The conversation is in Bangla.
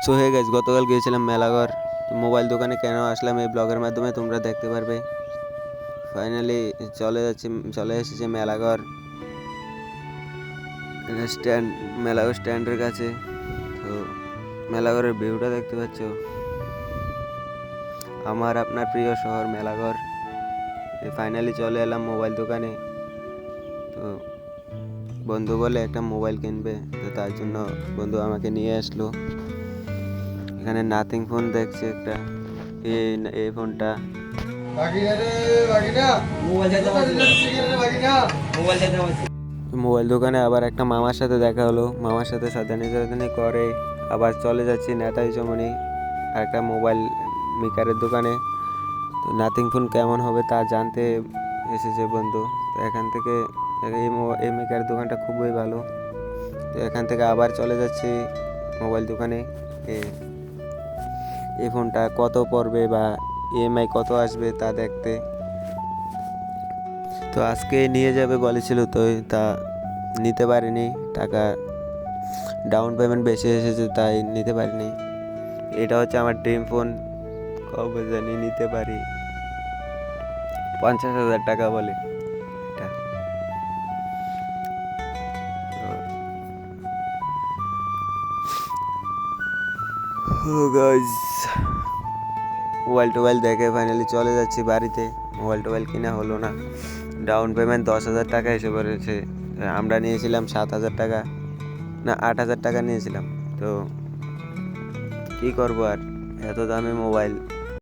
সো হে গাইস, গতকাল গিয়েছিলাম মেলাঘর। মোবাইল দোকানে কেন আসলাম এই ব্লগের মাধ্যমে তোমরা দেখতে পারবে। ফাইনালি চলে এসেছে মেলাঘর স্ট্যান্ড, মেলাঘর স্ট্যান্ডের কাছে। তো মেলাঘরের ভিউটা দেখতে পাচ্ছ, আমার আপনার প্রিয় শহর মেলাঘর। ফাইনালি চলে এলাম মোবাইল দোকানে। তো বন্ধু বলে একটা মোবাইল কিনবে, তো তার জন্য বন্ধু আমাকে নিয়ে আসলো। এখানে নাথিং ফোন দেখছে একটা, এই ফোনটা। মোবাইল দোকানে আবার একটা মামার সাথে দেখা হলো, মামার সাথে সাদানি করে আবার চলে যাচ্ছি নেতাজি চমনি আর একটা মোবাইল মেকারের দোকানে। তো নাথিং ফোন কেমন হবে তা জানতে এসেছে বন্ধু। তো এখান থেকে এই মেকারের দোকানটা খুবই ভালো। তো এখান থেকে আবার চলে যাচ্ছি মোবাইল দোকানে। এই ফোনটা কত পড়বে বা ইএমআই কত আসবে তা দেখতে। তো আজকে নিয়ে যাবে বলেছিল, তো তা নিতে পারিনি, টাকা ডাউন পেমেন্ট বেশি এসেছে তাই নিতে পারিনি। এটা হচ্ছে আমার ড্রিম ফোন, কবে জানি নিতে পারি। 50,000 টাকা বলে এটা। মোবাইল দেখে ফাইনালি চলে যাচ্ছি বাড়িতে। মোবাইল কিনা হলো না। ডাউন পেমেন্ট 10,000 টাকা এসে পড়েছে। আমরা নিয়েছিলাম 7,000 টাকা, না 8,000 টাকা নিয়েছিলাম। তো কি করবো আর, এত দামি মোবাইল